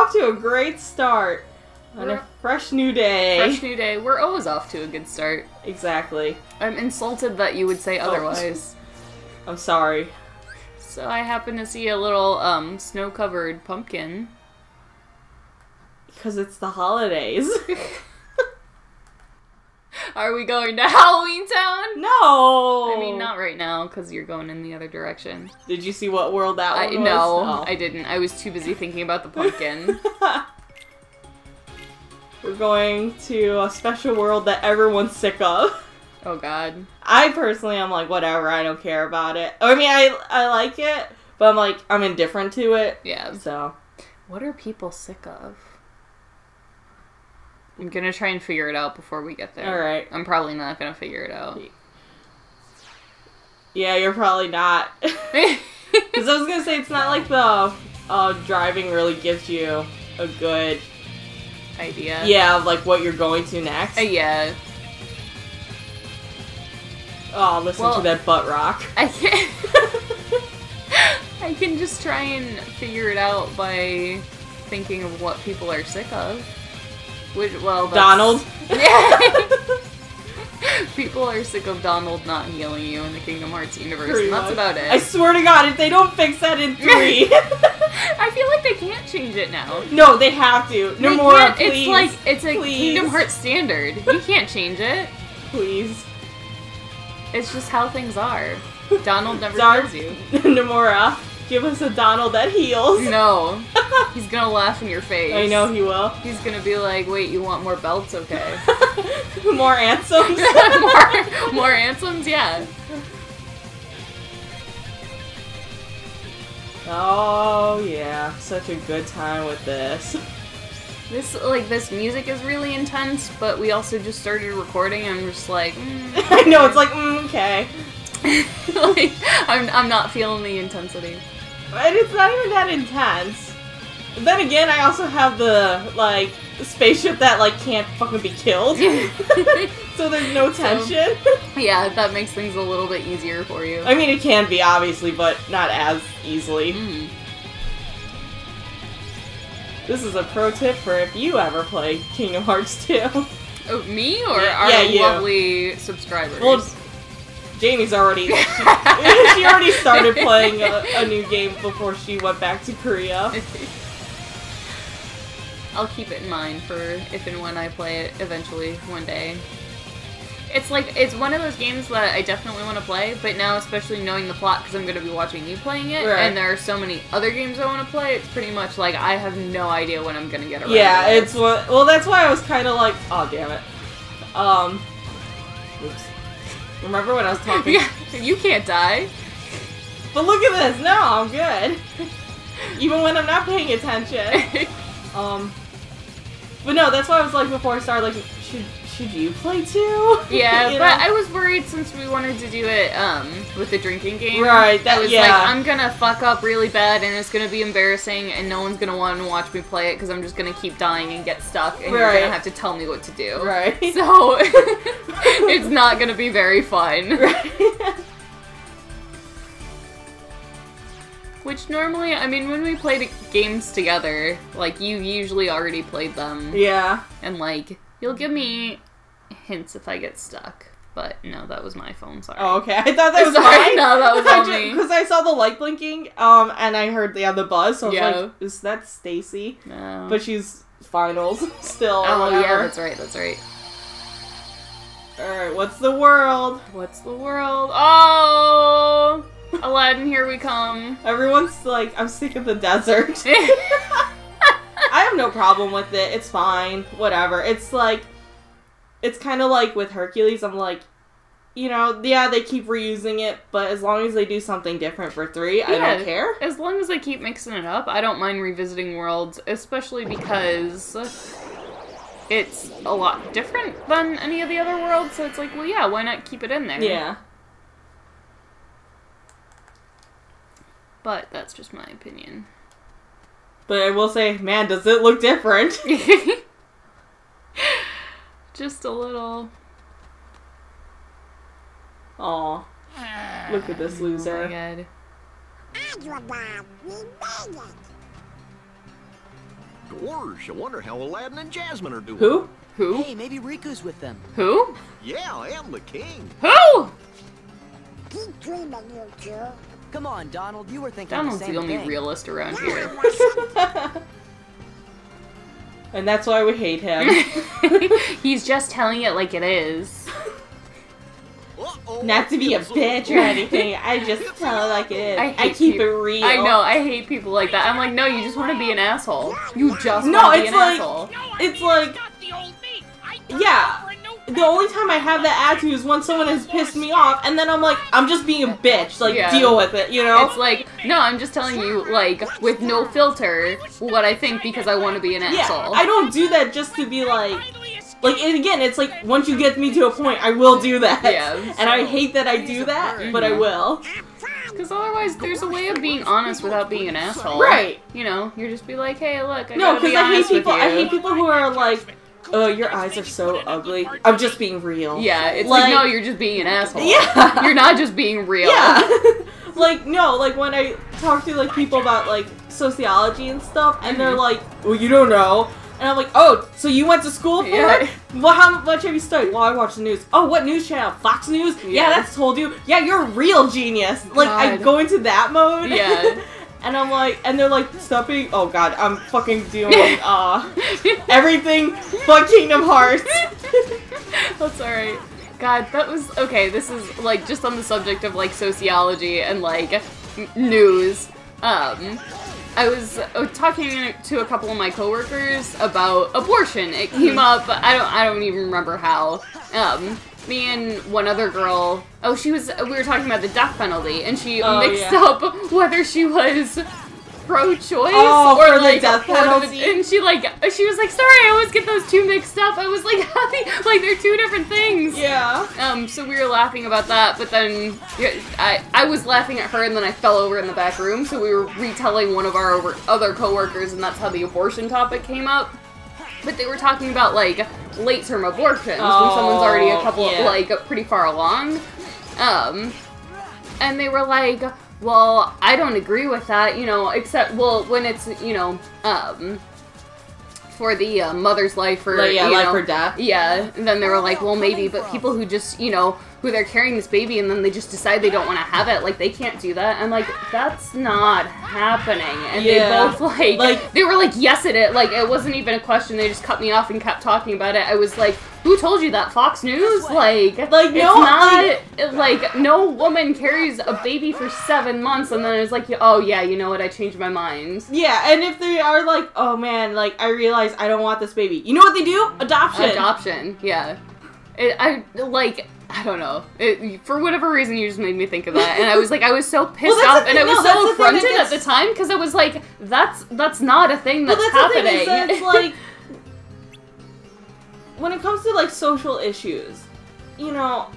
off to a great start. On a fresh new day. Fresh new day. We're always off to a good start. Exactly. I'm insulted that you would say otherwise. I'm sorry. So I happen to see a little, snow-covered pumpkin. Because it's the holidays. Are we going to Halloween Town? No! I mean, not right now, because you're going in the other direction. Did you see what world that one was? No, Oh. I didn't. I was too busy thinking about the pumpkin. We're going to a special world that everyone's sick of. Oh god. I personally am like, whatever, I don't care about it. I mean, I like it, but I'm like, I'm indifferent to it. Yeah. So. What are people sick of? I'm gonna try and figure it out before we get there. Alright. I'm probably not gonna figure it out. Yeah, you're probably not. Because I was gonna say, it's not like the driving really gives you a good idea. Yeah, of like what you're going to next. Yeah. Oh, listen to that butt rock. I can I can just try and figure it out by thinking of what people are sick of. Which, well, that's... Donald? Yeah. People are sick of Donald not healing you in the Kingdom Hearts universe, and that's about it. I swear to God, if they don't fix that in 3... I feel like they can't change it now. No, they have to. Nomura, please. It's a Kingdom Hearts standard. You can't change it. Please. It's just how things are. Donald never heals you. Nomura, give us a Donald that heals. No. He's gonna laugh in your face. I know he will. He's gonna be like, wait, you want more belts? Okay. More Ansems? more Ansems? Yeah. Oh, yeah. Such a good time with this. This music is really intense, but we also just started recording and I'm just like, I know, it's like, okay. Like, I'm not feeling the intensity. And it's not even that intense. Then again, I also have the, like, spaceship that, like, can't fucking be killed. So there's no tension. So, yeah, that makes things a little bit easier for you. I mean, it can be, obviously, but not as easily. Mm. This is a pro tip for if you ever play Kingdom Hearts 2. Oh, me? Or you. Lovely subscribers? Well, Jamie's already... she already started playing a new game before she went back to Korea. I'll keep it in mind for if and when I play it eventually one day. It's like, it's one of those games that I definitely want to play, but now especially knowing the plot, because I'm going to be watching you playing it, right. And there are so many other games I want to play, it's pretty much like I have no idea when I'm going to get around Yeah, to it. it's what... Well, that's why I was kind of like... Oh, damn it. Oops. Remember when I was talking... Yeah, you can't die. But look at this! No, I'm good. Even when I'm not paying attention. But no, that's why I was like, before I started, like, should you play too? Yeah, you but know? I was worried since we wanted to do it, with the drinking game. Right, I was like, I'm gonna fuck up really bad and it's gonna be embarrassing and no one's gonna want to watch me play it because I'm just gonna keep dying and get stuck and you're gonna have to tell me what to do. Right. So, it's not gonna be very fun. Right. Which normally, I mean, when we played games together, like, you usually already played them. Yeah. And, like, you'll give me hints if I get stuck. But, no, that was my phone, sorry. Oh, okay. I thought that was sorry, mine. no, that was all me. Because I saw the light blinking, and I heard the buzz, so I was like, is that Stacy? No. But she's finals still, or oh, whatever. yeah, that's right, that's right. Alright, what's the world? What's the world? Oh! Aladdin, here we come. Everyone's like, I'm sick of the desert. I have no problem with it. It's fine. Whatever. It's like, it's kind of like with Hercules. I'm like, you know, yeah, they keep reusing it, but as long as they do something different for 3, I don't care. As long as they keep mixing it up, I don't mind revisiting worlds, especially because it's a lot different than any of the other worlds, so it's like, well, yeah, why not keep it in there? Yeah. But that's just my opinion. But I will say, man, does it look different? Just a little. Aw. Look at this loser. Oh my god. Gosh, I wonder how Aladdin and Jasmine are doing. Who? Who? Hey, maybe Riku's with them. Who? Yeah, I am the king. Who? Keep dreaming, little Joe. Come on, Donald, you were thinking Donald's the same the only thing. realist around here. And that's why we hate him. He's just telling it like it is. Uh-oh. Not to be a bitch or anything. I just tell it like it is. I hate keep it peop- real. I know, I hate people like that. I'm like, no, you just want to be an asshole. You just No, want to be it's an like- asshole. It's like, yeah. The only time I have that attitude is when someone has pissed me off, and then I'm like, I'm just being a bitch. Like, Yeah. deal with it, you know? It's like, no, I'm just telling you, like, with no filter, what I think because I want to be an Yeah, asshole. I don't do that just to be like, and again, it's like, once you get me to a point, I will do that. Yeah. And I hate that I do that, but I will. Because otherwise, there's a way of being honest without being an asshole. Right. You know, you're just be like, hey, look, I No, gotta be because I hate honest with people. you. I hate people who are like, "Oh, your eyes are so ugly." I'm just being real. Yeah, it's like, no, you're just being an asshole. Yeah. You're not just being real. Yeah. Like, no, like when I talk to like people about like sociology and stuff, and they're like, "Well, you don't know," and I'm like, "Oh, so you went to school for Yeah. it? Well, how much have you studied?" "Well, I watch the news." "Oh, what news channel? Fox News?" "Yeah, Yeah. that's told you." "Yeah, you're a real genius." Like, I God. go into that mode. Yeah. And I'm like, and they're like, "Stop being." Oh God, I'm fucking doing everything but Kingdom Hearts. That's alright. God, that was okay. This is like just on the subject of like sociology and like news. I was talking to a couple of my coworkers about abortion. It came up. I don't even remember how. Me and one other girl. Oh, we were talking about the death penalty, and she mixed up whether she was pro-choice or for the like death for the- penalty. and she was like, sorry, I always get those two mixed up. I was like, like they're two different things. Yeah. So we were laughing about that, but then I was laughing at her, and then I fell over in the back room, so we were retelling one of our other coworkers, and that's how the abortion topic came up. But they were talking about, like, late-term abortions, when someone's already a couple, like, pretty far along. And they were like, well, I don't agree with that, you know, except, well, when it's, you know, for the mother's life or, Like, yeah, you life know, or death. Yeah, and then they were like, well, maybe, but people who just, you know, who they're carrying this baby and then they just decide they don't want to have it, like, they can't do that. I'm like, that's not happening. And they both, like, they were like, yes, it is. Like, it wasn't even a question. They just cut me off and kept talking about it. I was like, who told you that? Fox News? Like no, it's not, like, no woman carries a baby for 7 months and then is like, oh, yeah, you know what, I changed my mind. Yeah, and if they are like, oh man, like, I realize I don't want this baby. You know what they do? Adoption. Adoption, yeah. I don't know. For whatever reason, you just made me think of that, and I was like, I was so pissed off, and I was so affronted at the time because I was like, that's not a thing that's happening. The thing is that it's like, when it comes to like social issues, you know,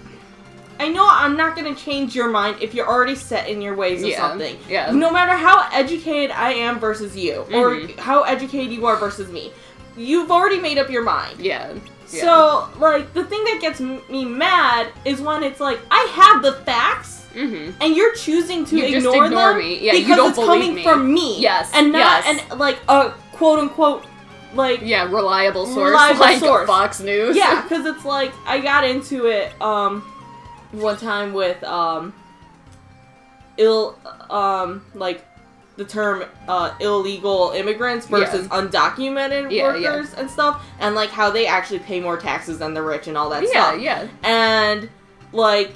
I know I'm not gonna change your mind if you're already set in your ways of something. Yeah. No matter how educated I am versus you, or how educated you are versus me, you've already made up your mind. Yeah. So, like, the thing that gets me mad is when it's like, I have the facts, and you're choosing to ignore them me. Yeah, because you don't it's believe coming me. from me. Yes. And not, yes. and like, a quote-unquote, like... Yeah, reliable source, reliable like source. Fox News. Yeah, because it's like, I got into it, one time with, like, the term illegal immigrants versus undocumented workers and stuff, and like how they actually pay more taxes than the rich and all that stuff. Yeah. And like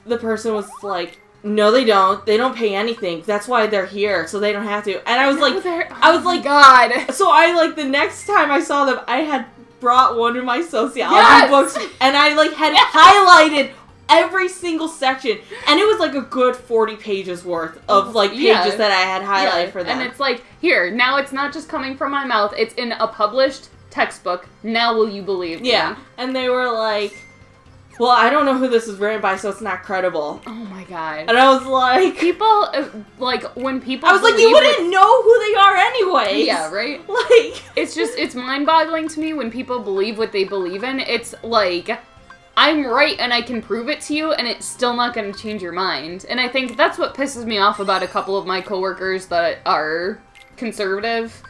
the person was like, no, they don't pay anything. That's why they're here, so they don't have to. And I was like, God. So I like the next time I saw them, I had brought one of my sociology books, and I like had highlighted every single section, and it was like a good 40 pages worth of like pages that I had highlighted for them. And it's like, here, now it's not just coming from my mouth, it's in a published textbook. Now will you believe me? Yeah. And they were like, well, I don't know who this is written by, so it's not credible. Oh my god. And I was like, people, like, when people I was like, you wouldn't know who they are anyway. Yeah, right? Like, it's mind-boggling to me when people believe what they believe in. It's like, I'm right and I can prove it to you, and it's still not going to change your mind. And I think that's what pisses me off about a couple of my coworkers that are conservative.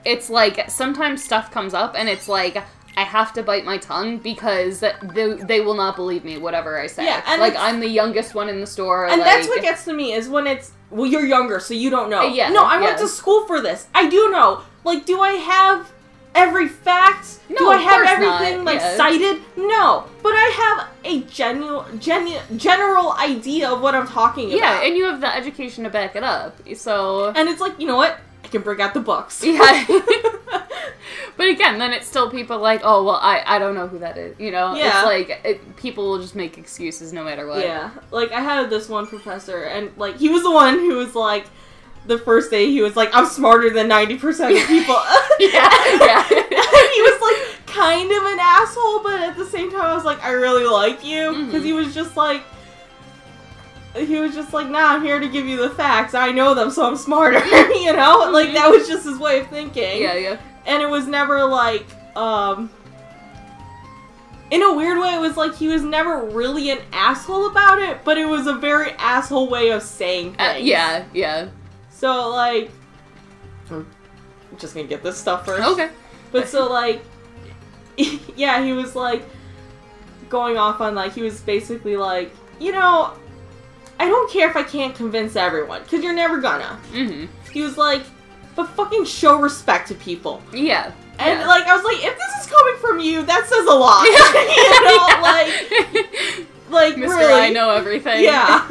it's like, sometimes stuff comes up, and it's like, I have to bite my tongue because they will not believe me, whatever I say. Yeah, and like, I'm the youngest one in the store. And like, that's what gets to me, is when it's, well, you're younger, so you don't know. Yeah, no, I went yeah. to school for this. I do know. Like, do I have every fact? No, do I of have course everything, not, like, yeah. cited? No. But I have a general idea of what I'm talking about. Yeah, and you have the education to back it up, so... And it's like, you know what? I can bring out the books. Yeah. But again, then it's still people like, oh, well, I don't know who that is, you know? Yeah. It's like, people will just make excuses no matter what. Yeah. Like, I had this one professor, and, like, he was the one who was, like, the first day he was like, I'm smarter than 90% of people. yeah. And he was, like, kind of an asshole, but at the same time, I was like, I really like you. Because he was just like, nah, I'm here to give you the facts. I know them, so I'm smarter. You know? Like, that was just his way of thinking. Yeah. And it was never, like, in a weird way, it was like he was never really an asshole about it, but it was a very asshole way of saying things. Yeah. So, like, I'm just gonna get this stuff first. Okay. But so, like, yeah, he was, like, going off on, like, he was basically like, you know, I don't care if I can't convince everyone, because you're never gonna. He was like, but fucking show respect to people. Yeah. And, yeah. like, I was like, if this is coming from you, that says a lot. You know, like Mr. really. I know everything. Yeah.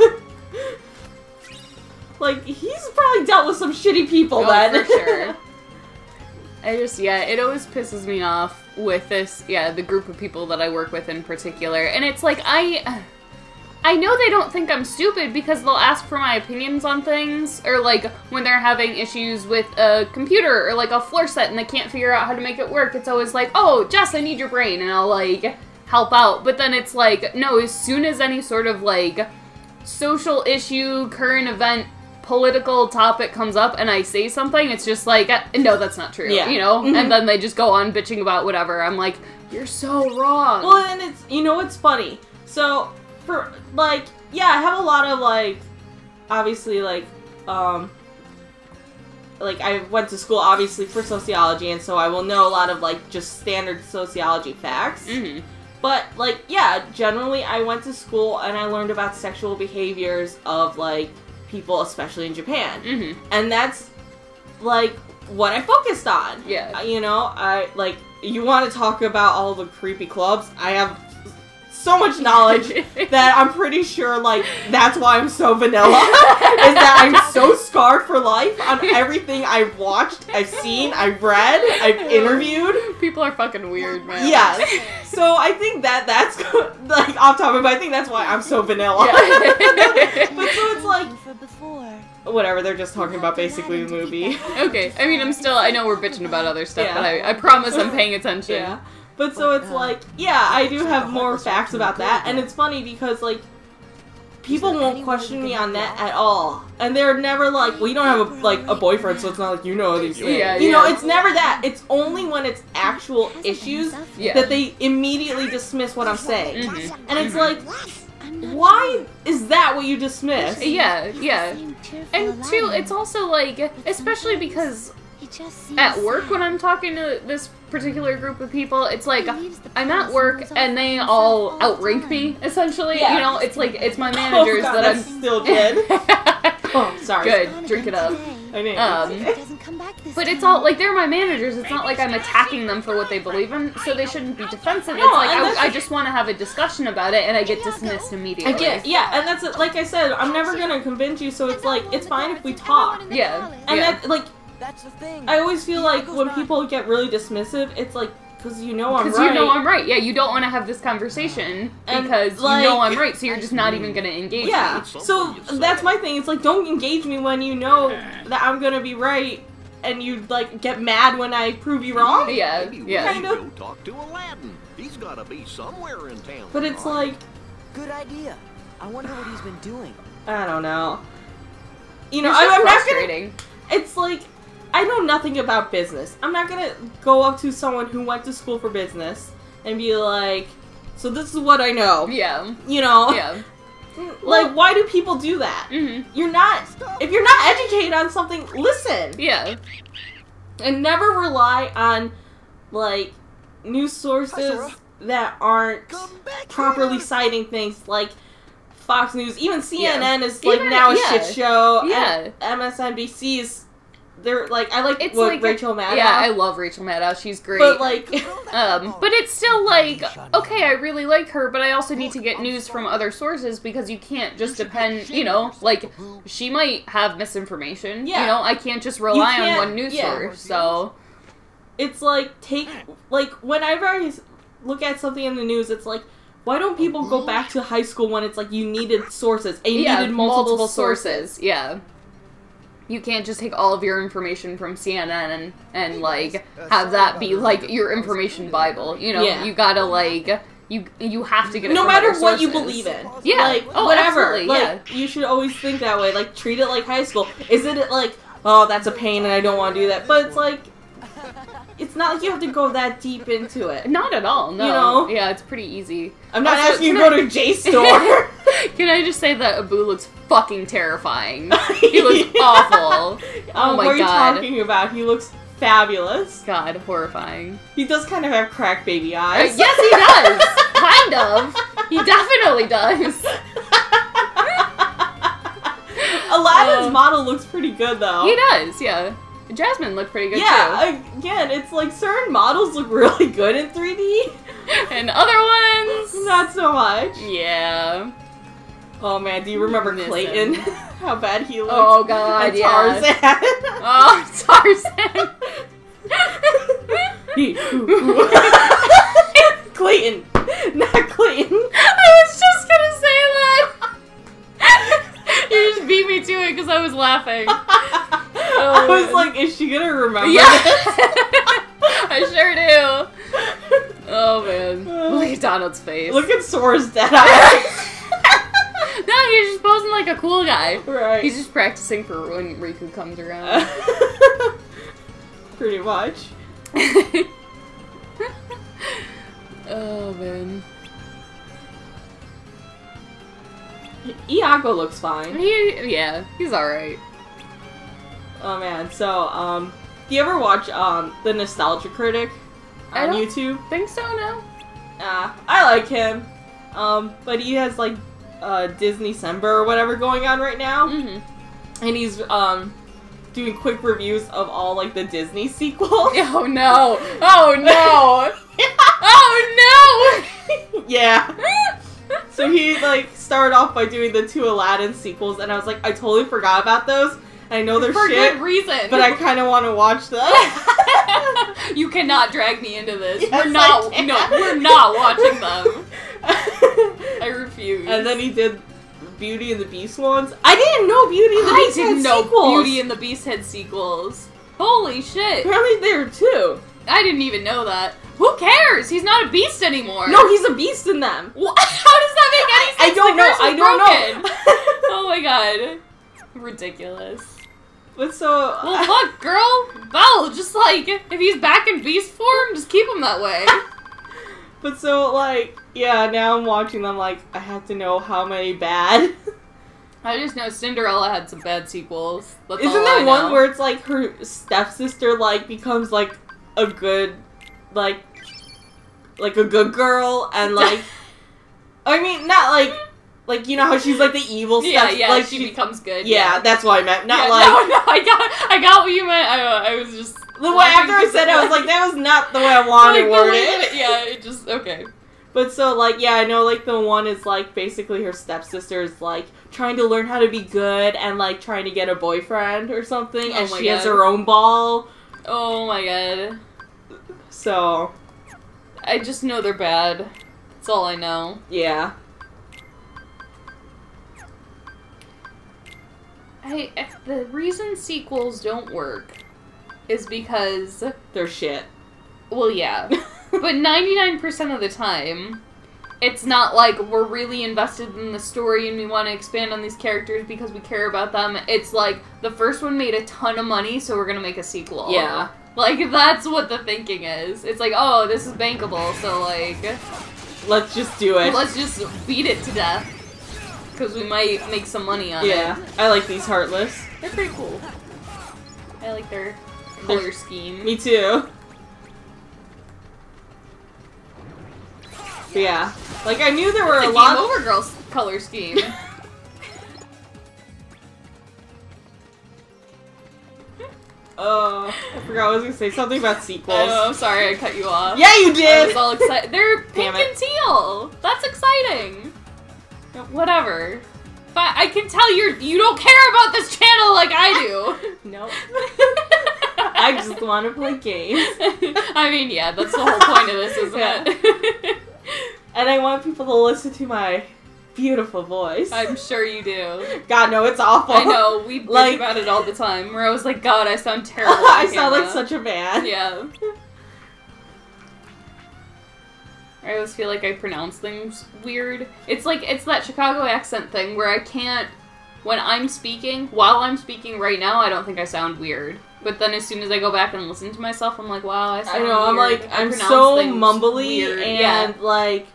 Like, he's probably dealt with some shitty people then. For sure. It always pisses me off with this, the group of people that I work with in particular. And it's like, I know they don't think I'm stupid because they'll ask for my opinions on things, or like when they're having issues with a computer or like a floor set and they can't figure out how to make it work, it's always like, oh, Jess, I need your brain, and I'll like help out. But then it's like, no, as soon as any sort of like social issue, current event, political topic comes up and I say something, it's just like, no, that's not true, you know? And then they just go on bitching about whatever. I'm like, you're so wrong. Well, and it's, you know what's funny? So, for, like, yeah, I have a lot of, like, obviously, like, I went to school, obviously, for sociology, and so I will know a lot of, like, just standard sociology facts. But, like, yeah, generally, I went to school and I learned about sexual behaviors of, like, people, especially in Japan. And that's, like, what I focused on. Yeah. You know, you want to talk about all the creepy clubs? I have so much knowledge that I'm pretty sure, like, that's why I'm so vanilla. Is that I'm so scarred for life on everything I've watched, I've seen, I've read, I've interviewed. People are fucking weird, man. Yes. So I think that's, like, off topic, but I think that's why I'm so vanilla. Yeah. But so it's like, whatever, they're just talking about basically the movie. Okay, I mean, I know we're bitching about other stuff, Yeah. but I promise I'm paying attention. Yeah. But so it's like, yeah, I do have more facts about that, and it's funny because, like, people won't question me on that at all. And they're never like, well, you don't have, a boyfriend, so it's not like you know these things. Yeah, you know, it's never that. It's only when it's actual issues Yeah. that they immediately dismiss what I'm saying. And it's like, why is that what you dismiss? Yeah. And two, it's also like, especially because at work when I'm talking to this particular group of people, it's like, I'm at work and they all outrank me, essentially. Yeah. You know, it's like, it's my managers God, that that's I'm... still good. Oh, sorry. Good, drink it up. I didn't. But it's all, like, they're my managers. It's not like I'm attacking them for what they believe in, so they shouldn't be defensive. No, It's like, and that's- I just want to have a discussion about it, and I get dismissed immediately. I get, yeah, and that's it. Like I said, I'm never gonna convince you, so it's like, it's fine if we talk. Yeah. And yeah. that, like, That's the thing. I always feel like when people get really dismissive, it's like, because you know I'm right. Because you know I'm right. Yeah, you don't want to have this conversation And, because like- you know I'm right, so you're just not even going to engage Yeah, me. so that's my thing. It's like, don't engage me when you know that I'm gonna be right, and you, like, get mad when I prove you wrong. Yeah, Maybe yeah. we should go talk to Aladdin. He's gotta be somewhere in town. But it's right? like, Good idea. I wonder what he's been doing. I don't know. You know, It's just I'm not gonna. frustrating. It's like, I know nothing about business. I'm not gonna go up to someone who went to school for business and be like, so this is what I know. Yeah. You know? Yeah. Like, why do people do that? Mm-hmm. You're not, if you're not educated on something, listen. Yeah. And never rely on, like, news sources that aren't properly citing things like Fox News. Even CNN is, like, now a shit show. Yeah. And MSNBC is... They're, like... I like It's what like Rachel Maddow. Yeah, I love Rachel Maddow. She's great. But, like... But it's still like, okay, I really like her, but I also need to get news from other sources because you can't just depend, you know, like, she might have misinformation, Yeah. you know, I can't just rely on can't- one news yeah. source, so... It's like, like, whenever I look at something in the news, it's like, why don't people go back to high school when it's like you needed sources and you needed multiple sources? Yeah. You can't just take all of your information from CNN and like, have that be, like, your information bible, you know? Yeah. You gotta, like, you have to get it No from matter other what you sources. believe in. Yeah. Like, Oh, whatever. absolutely, Like, yeah. you should always think that way. Like, treat it like high school. Isn't it like, oh, that's a pain and I don't want to do that? But it's like, it's not like you have to go that deep into it. Not at all, no. You know? Yeah, it's pretty easy. I'm not Also, asking you to can go to J store. Can I just say that Abu looks fucking terrifying? He looks awful. Oh my what are you god. talking about? He looks fabulous. God, horrifying. He does kind of have crack baby eyes. Yes, he does! Kind of. He definitely does. Aladdin's model looks pretty good, though. He does, yeah. Jasmine looked pretty good, Yeah, again, it's like certain models look really good in 3D. too. And other ones... Not so much. Yeah. Oh man, do you remember Miss Clayton? him. How bad he looked. Oh god, And yeah. Tarzan. Oh, Tarzan. Clayton, not Clayton. I was just gonna say that. You just beat me to it because I was laughing. I was like, is she gonna remember Yeah. this? I sure do. Oh man. Look at Donald's face. Look at Sora's dead eyes. No, he's just posing like a cool guy. Right. He's just practicing for when Riku comes around. Pretty much. Oh man. Iago looks fine. Yeah, he's alright. Oh man, so, do you ever watch, The Nostalgia Critic I on don't- YouTube? Think so, no? I like him. But he has, like, Disney Sember or whatever going on right now. Mm-hmm. And he's, doing quick reviews of all, like, the Disney sequels. Oh no! Oh no! Oh no! Yeah. So he, like, started off by doing the 2 Aladdin sequels, and I was like, I totally forgot about those. I know they're For shit, good reason. but I kind of want to watch them. You cannot drag me into this. Yes, We're not. I can. No, we're not watching them. I refuse. And then he did Beauty and the Beast ones. I didn't know Beauty and the Beast didn't had know sequels. Beauty and the Beast had sequels. Holy shit! Apparently there too. I didn't even know that. Who cares? He's not a beast anymore. No, he's a beast in them. How does that make any sense? I don't The know. curse was I don't broken. know. Oh my god. Ridiculous. But so, Well, fuck, girl. Belle, just like, if he's back in beast form, just keep him that way. but so like, yeah. Now I'm watching them. Like, I have to know how many bad. I just know Cinderella had some bad sequels. That's Isn't all there I one know. where it's like her stepsister like becomes like a good, like a good girl and like, I mean not like you know how she's like the evil Yeah, step. yeah, like she becomes good. Yeah, that's what I meant. Not Yeah, like no, I got what you meant. I was just the way after I said it, I was like that was not the way I wanted to word it. Yeah, it just okay. But so, like, yeah, I know, like, the one is, like, basically her stepsister is, like, trying to learn how to be good and, like, trying to get a boyfriend or something, Oh and my she has God. her own ball. Oh my god. So, I just know they're bad. That's all I know. yeah. The reason sequels don't work is because, They're shit. well, yeah. But 99% of the time, it's not like we're really invested in the story and we want to expand on these characters because we care about them. It's like, the first one made a ton of money, so we're gonna make a sequel. Yeah. Like, that's what the thinking is. It's like, oh, this is bankable, so like, Let's just do it. let's just beat it to death. Because we might make some money on it. Yeah. I like these Heartless. They're pretty cool. I like their color scheme. Me too. But yeah. Like, I knew there were It's a a lot Game Over Girls color scheme. I forgot I was gonna say something about sequels. Oh, I'm sorry I cut you off. Yeah, you I did! was all excited. They're pink Damn it. and teal. That's exciting. Whatever. But I can tell you don't care about this channel like I do. Nope. I just want to play games. I mean, yeah, that's the whole point of this, isn't Yeah. it? And I want people to listen to my beautiful voice. I'm sure you do. God, no, it's awful. I know, we bitch Like- about it all the time, where I was like, God, I sound terrible on I sound like camera. such a man. Yeah. I always feel like I pronounce things weird. It's that Chicago accent thing where I can't, while I'm speaking right now, I don't think I sound weird. But then as soon as I go back and listen to myself, I'm like, wow, I sound I know, I'm weird. like, I I'm pronounce so things mumbly weird. and Yeah. like,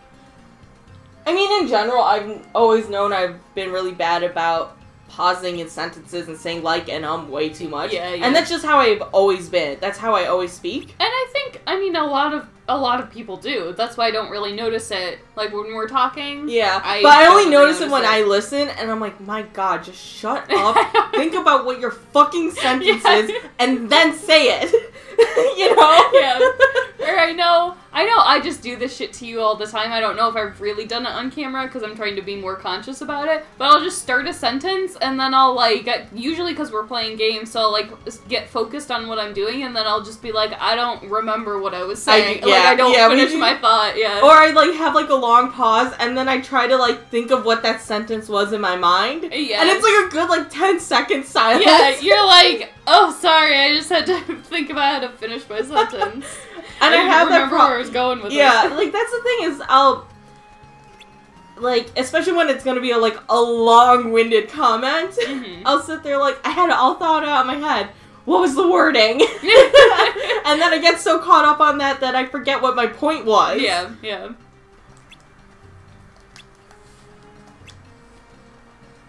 I mean, in general, I've always known I've been really bad about pausing in sentences and saying like and way too much. Yeah, yeah. And that's just how I've always been. That's how I always speak. And I think, I mean, a lot of people do. That's why I don't really notice it, like, when we're talking. Yeah, I but I don't only really notice it when notice I listen, and I'm like, my God, just shut up. Think about what your fucking sentence is, and then say it. You know? Yeah. Or I know, I just do this shit to you all the time. I don't know if I've really done it on camera, because I'm trying to be more conscious about it, but I'll just start a sentence, and then I'll, like, usually because we're playing games, so I'll, like, get focused on what I'm doing, and then I'll just be like, I don't remember what I was saying. I don't finish my thought, yeah. Or I, like, have, like, a long pause, and then I try to, like, think of what that sentence was in my mind. Yeah. And it's, like, a good, like, 10-second silence. Yeah, you're like, oh, sorry, I just had to think about how to finish my sentence. And I have that remember where I was going with Yeah, this. like, that's the thing is, I'll... Like, especially when it's gonna be, a long-winded comment, Mhm. I'll sit there, like, I had it all thought out in my head. What was the wording? And then I get so caught up on that I forget what my point was. Yeah, yeah.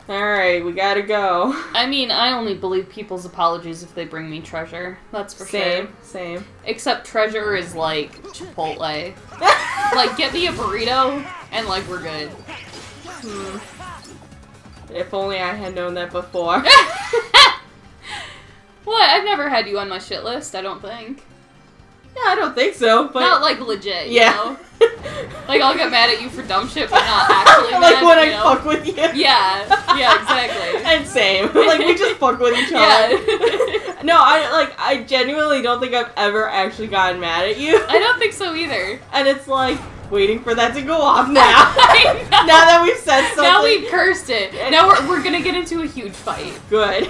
Alright, we gotta go. I mean, I only believe people's apologies if they bring me treasure. That's for sure. Same. Except treasure is like Chipotle. Like, get me a burrito, and like, we're good. If only I had known that before. What? I've never had you on my shit list, I don't think. Yeah, I don't think so, but... Not like legit, you Yeah. know? Like, I'll get mad at you for dumb shit, but not actually mad, like when I you know? fuck with you. Yeah, exactly. And same. Like, we just fuck with each other. Yeah. No, I genuinely don't think I've ever actually gotten mad at you. I don't think so either. And it's like, waiting for that to go off now. I know. Now that we've said something. Now we've cursed it. Now we're gonna get into a huge fight. Good.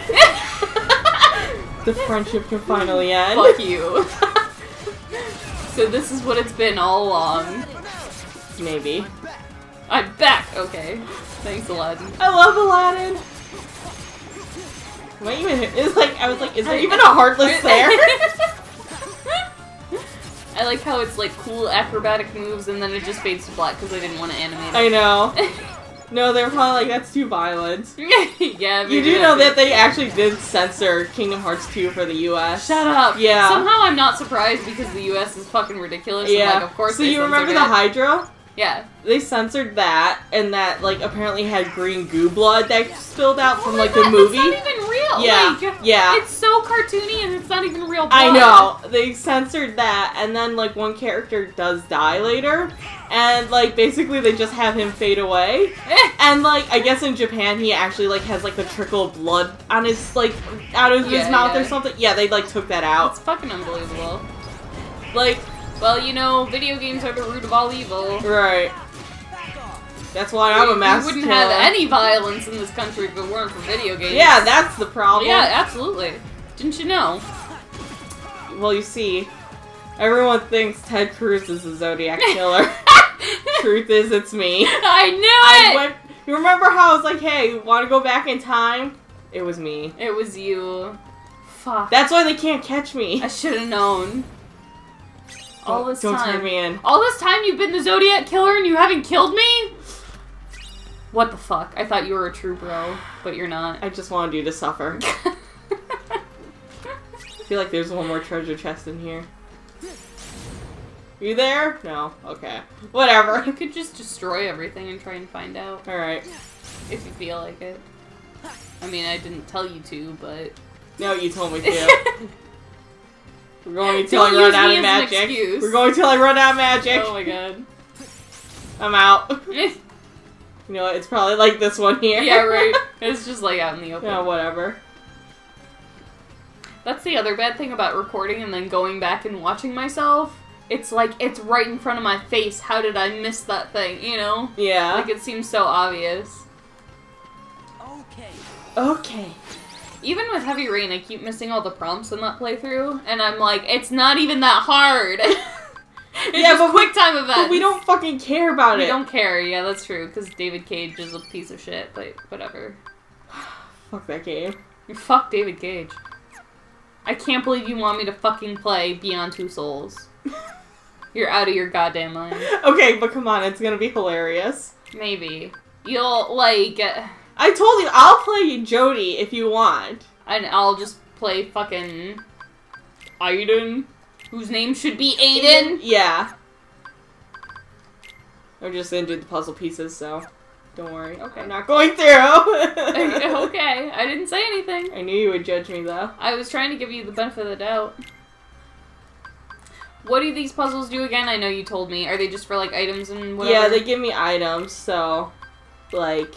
The friendship can finally end. Fuck you. So this is what it's been all along. Maybe. I'm back! Okay. Thanks, Aladdin. I love Aladdin. Am I even... It's like, I was like, is there even a Heartless there? I like how it's like cool acrobatic moves and then it just fades to black because I didn't want to animate I it. know. No, they're probably like, that's too violent. Yeah, You maybe do know that that's they actually did censor Kingdom Hearts 2 for the US. Shut up. Yeah. Somehow I'm not surprised because the US is fucking ridiculous. Yeah. And, like, of course So they you remember censored the it. Hydra? Yeah. They censored that, and that, like, apparently had green goo blood that spilled out Oh from, my like, God, the movie. That's not even real. Yeah, Like, yeah. It's so cartoony and it's not even real blood. I know. They censored that, and then, like, one character does die later, and, like, basically they just have him fade away. And, like, I guess in Japan he actually, like, has, like, the trickle of blood on his, like, out of his Yeah, mouth yeah. or something. Yeah, they, like, took that out. It's fucking unbelievable. Like, Well, you know, video games are the root of all evil. right. That's why I'm a master. We wouldn't have any violence in this country if it weren't for video games. Yeah, that's the problem. Yeah, absolutely. Didn't you know? Well, you see, everyone thinks Ted Cruz is the Zodiac Killer. Truth is, it's me. I knew it! You remember how I was like, hey, want to go back in time? It was me. It was you. Fuck. That's why they can't catch me. I should have known. All this Don't time. turn me in. All this time you've been the Zodiac Killer and you haven't killed me? What the fuck? I thought you were a true bro, but you're not. I just wanted you to suffer. feel like there's one more treasure chest in here. You there? No. Okay. Whatever. You could just destroy everything and try and find out. Alright. If you feel like it. I mean, I didn't tell you to, but... No, you told me to. We're going until I Don't run use out me of as an magic. excuse. We're going till I run out of magic. Oh my god. I'm out. You know what? It's probably like this one here. Yeah, right. It's just like out in the open. Yeah, whatever. That's the other bad thing about recording and then going back and watching myself. It's like, it's right in front of my face. How did I miss that thing, you know? Yeah. Like, it seems so obvious. Okay. Even with Heavy Rain, I keep missing all the prompts in that playthrough, and I'm like, it's not even that hard. It's Yeah, just but quick time events. But we don't fucking care about We it. don't care, yeah, that's true, because David Cage is a piece of shit, but whatever. Fuck that game. Fuck David Cage. I can't believe you want me to fucking play Beyond Two Souls. You're out of your goddamn mind. Okay, but come on, it's gonna be hilarious. Maybe. You'll, like... I told you, I'll play Jody if you want. And I'll just play fucking... Aiden? Whose name should be Aiden? Yeah. I'm just gonna do the puzzle pieces, so don't worry. Okay. I'm not going through. Okay, I didn't say anything. I knew you would judge me, though. I was trying to give you the benefit of the doubt. What do these puzzles do again? I know you told me. Are they just for, like, items and whatever? Yeah, they give me items, so, like,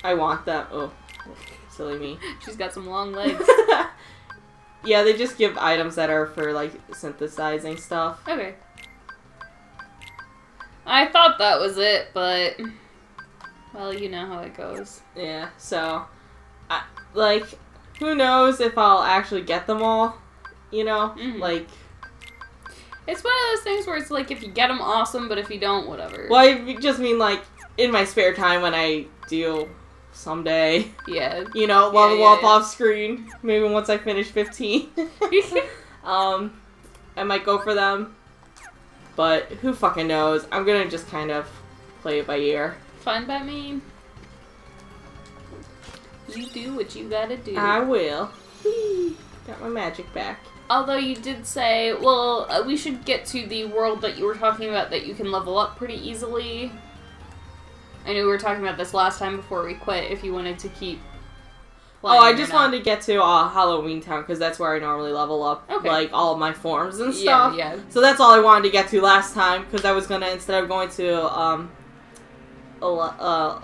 I want them. Oh, silly me. She's got some long legs. Yeah, they just give items that are for, like, synthesizing stuff. Okay. I thought that was it, but... Well, you know how it goes. Yeah, so, like, who knows if I'll actually get them all, you know? Mhm. Like... It's one of those things where it's like, if you get them, awesome, but if you don't, whatever. Well, I just mean, like, in my spare time when I do someday, Yeah. you know, level up yeah. off screen. Maybe once I finish 15. I might go for them. But who fucking knows? I'm gonna just kind of play it by ear. Fine by me. You do what you gotta do. I will. Whee! Got my magic back. Although you did say, well, we should get to the world that you were talking about that you can level up pretty easily. I know we were talking about this last time before we quit, if you wanted to keep playing. Oh, I or just not. wanted to get to Halloween Town, because that's where I normally level up, Okay. like, all of my forms and stuff. Yeah. So that's all I wanted to get to last time, because I was gonna, instead of going to, Agrabah,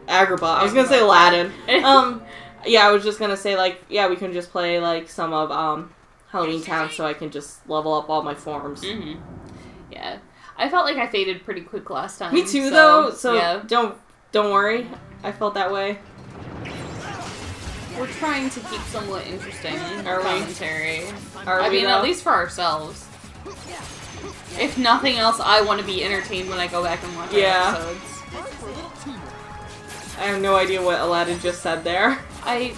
I was gonna say Aladdin. Yeah, I was just gonna say, like, yeah, we can just play, like, some of, Halloween Town, so I can just level up all my forms. Mm-hmm. Yeah. I felt like I faded pretty quick last time. Me too, though, so yeah. don't worry. I felt that way. We're trying to keep somewhat interesting Are we? commentary. Are I we, mean, though? at least for ourselves. If nothing else, I want to be entertained when I go back and watch our Yeah. episodes. I have no idea what Aladdin just said there. I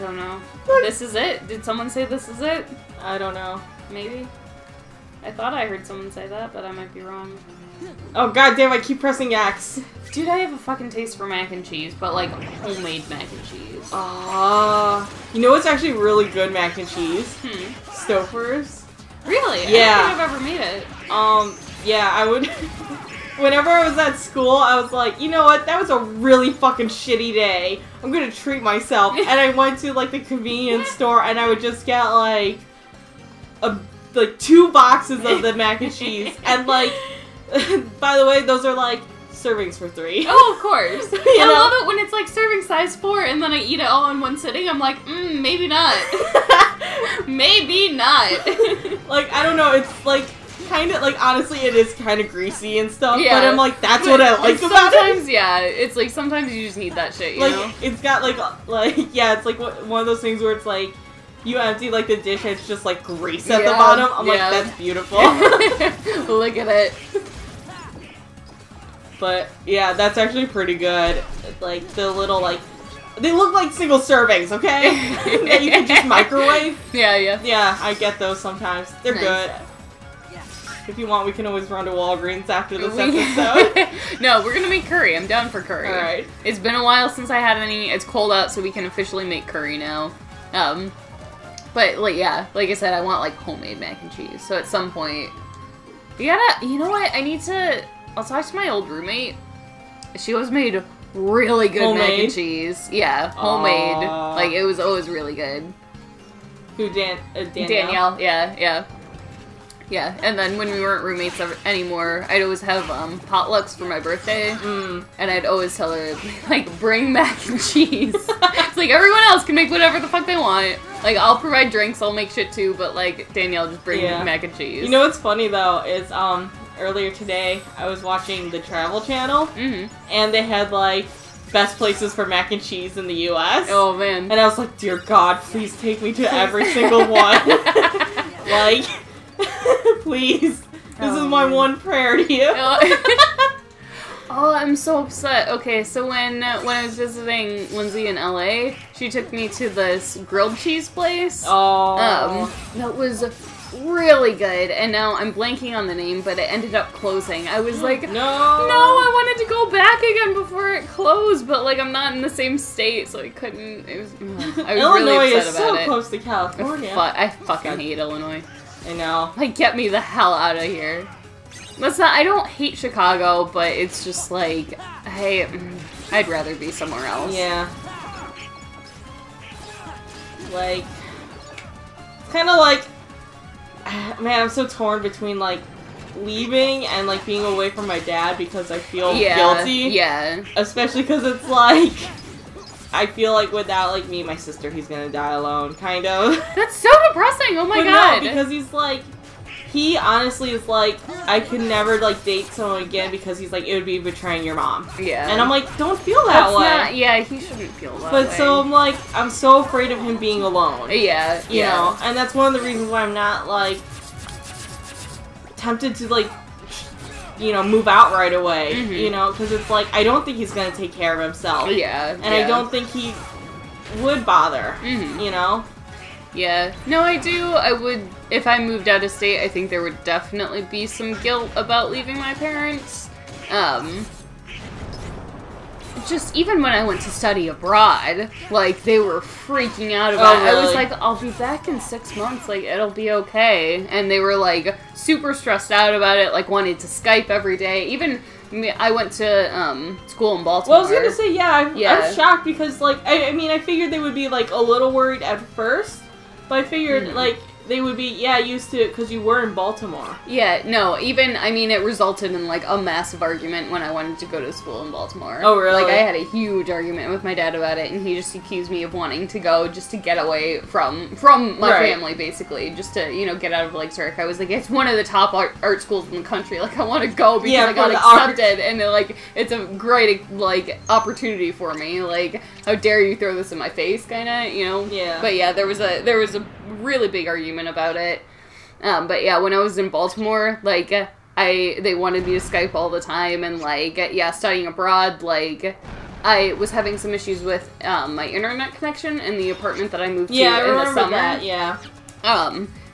don't know. This is it? Did someone say this is it? I don't know. Maybe? I thought I heard someone say that, but I might be wrong. Oh, goddamn, I keep pressing X. Dude, I have a fucking taste for mac and cheese, but like homemade mac and cheese. You know what's actually really good mac and cheese? Stouffer's. Really? Yeah. I don't think I've ever made it. Yeah, I would... Whenever I was at school, I was like, you know what, that was a really fucking shitty day. I'm gonna treat myself. And I went to, like, the convenience store, and I would just get, like, 2 boxes of the mac and cheese. And, like, by the way, those are, like, servings for 3. Oh, of course. I know? love it when it's like serving size 4 and then I eat it all in one sitting. I'm like, maybe not. Maybe not. Like, I don't know, it's, like, kind of, like, honestly, it is kind of greasy and stuff, Yeah. but I'm like, that's what I like about Sometimes, it. yeah, it's like sometimes you just need that shit, you Like, know? it's got, like, yeah, it's like one of those things where it's like, you empty, like, the dish and it's just, like, grease at the Yeah, bottom. I'm yeah. like, that's beautiful. Look at it. But, yeah, that's actually pretty good. Like, the little, like, they look like single servings, okay? That you can just microwave. Yeah, yeah. Yeah, I get those sometimes. They're Nice. good. If you want, we can always run to Walgreens after this We- episode. No, we're gonna make curry. I'm down for curry. Alright. It's been a while since I had any. It's cold out, so we can officially make curry now. But, like, yeah, like I said, I want, like, homemade mac and cheese. So at some point, you know what? I'll talk to my old roommate. She always made really good mac and cheese. Yeah, homemade. Like, it was always really good. Who, Danielle? Danielle, yeah. Yeah, and then when we weren't roommates anymore, I'd always have potlucks for my birthday, and I'd always tell her, like, bring mac and cheese. It's like, everyone else can make whatever the fuck they want. Like, I'll provide drinks, I'll make shit too, but, like, Danielle, just bring mac and cheese. You know what's funny, though, is, earlier today, I was watching the Travel Channel, and they had, like, best places for mac and cheese in the U.S. Oh, man. And I was like, dear God, please take me to every single one. Like... Please. This is my one prayer to you. Oh, I'm so upset. Okay, so when I was visiting Lindsay in LA, she took me to this grilled cheese place. Oh. That was really good. And now I'm blanking on the name, but it ended up closing. I was like, no, I wanted to go back again before it closed, but like I'm not in the same state, so I couldn't. I was Illinois really upset is about so it. close to California. I fucking hate Illinois. I know. Like, get me the hell out of here. I don't hate Chicago, but it's just like, hey, I'd rather be somewhere else. Yeah. Like, kind of like, man, I'm so torn between, like, leaving and, like, being away from my dad because I feel guilty. Yeah. Especially because it's like... I feel like without, like, me and my sister, he's gonna die alone, kind of. That's so depressing, oh my god! No, because he's, like, he honestly is, like, I could never, like, date someone again because he's, like, it would be betraying your mom. Yeah. And I'm like, don't feel that way. Yeah, he shouldn't feel that way. But so I'm, like, I'm so afraid of him being alone. Yeah, You know? And that's one of the reasons why I'm not, like, tempted to, like, you know, move out right away, you know, because it's like, I don't think he's going to take care of himself. Yeah. And I don't think he would bother, you know? Yeah. No, I would, if I moved out of state, I think there would definitely be some guilt about leaving my parents. Just even when I went to study abroad, like, they were freaking out about it. Really? I was like, I'll be back in 6 months, like, it'll be okay. And they were, like, super stressed out about it, like, wanted to Skype every day. Even, I went to, school in Baltimore. Well, I was gonna say, I'm shocked because, like, I mean, I figured they would be, like, a little worried at first, but I figured, like, they would be, used to it because you were in Baltimore. Yeah, no, even, I mean, it resulted in, like, a massive argument when I wanted to go to school in Baltimore. Oh, really? Like, I had a huge argument with my dad about it, and he just accused me of wanting to go just to get away from my family, basically, just to, you know, get out of Lake Zurich. I was like, it's one of the top art schools in the country, like, I want to go because I got accepted, and, like, it's a great, like, opportunity for me, like, how dare you throw this in my face, kinda, you know? Yeah. But yeah, there was a really big argument about it. But yeah, when I was in Baltimore, like, they wanted me to Skype all the time, and, like, studying abroad, like, I was having some issues with, my internet connection in the apartment that I moved to in the summer. Yeah.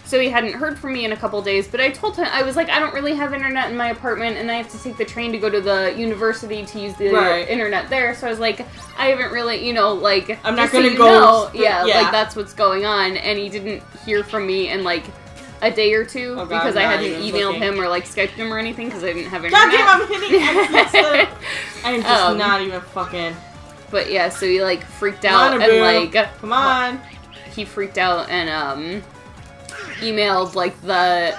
So he hadn't heard from me in a couple days, but I told him, I was like, I don't really have internet in my apartment, and I have to take the train to go to the university to use the internet there, so I was like, I haven't really, you know, like, I'm not gonna go. Like, that's what's going on, and he didn't hear from me in, like, a day or two, because I hadn't emailed him or, like, Skyped him or anything, because I didn't have internet. God damn, I'm hitting X. I'm just not even fucking... But yeah, so he, like, freaked out, and, like... Come on! He freaked out, and, emailed, like, the,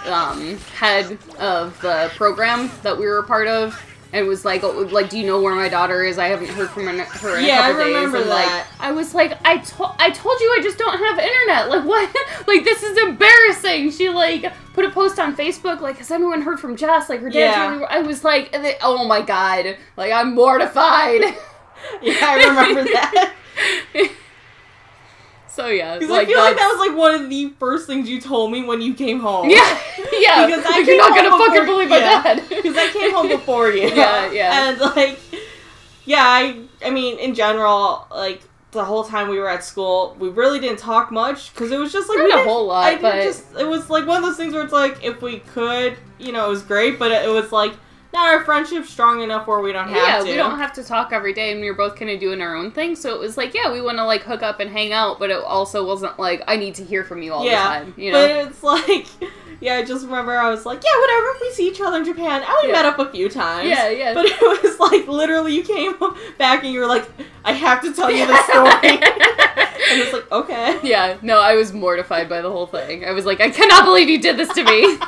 head of the program that we were a part of, and was like, do you know where my daughter is? I haven't heard from her in a couple days. Yeah, I remember and, that. Like, I was like, I told you I just don't have internet. Like, what? Like, this is embarrassing. She, like, put a post on Facebook, like, has anyone heard from Jess? Like, her dad's really... I was like, oh my god. Like, I'm mortified. Yeah, I remember that. So yeah, because I feel like that was like one of the first things you told me when you came home. Yeah. Because you're not gonna fucking believe my dad. Because I came home before you. Yeah. And like, I mean, in general, like the whole time we were at school, we really didn't talk much because it was just like not a whole lot. It was like one of those things where it's like if we could, you know, it was great, but it was like. got our friendship strong enough where we don't have to. We don't have to talk every day, and we were both kind of doing our own thing, so it was like, yeah, we want to, like, hook up and hang out, but it also wasn't like, I need to hear from you all the time, you know? But it's like, yeah, I just remember I was like, yeah, whatever, if we see each other in Japan, and we met up a few times. Yeah. But it was like, literally, you came back and you were like, I have to tell you the story. And it's like, okay. Yeah, no, I was mortified by the whole thing. I was like, I cannot believe you did this to me.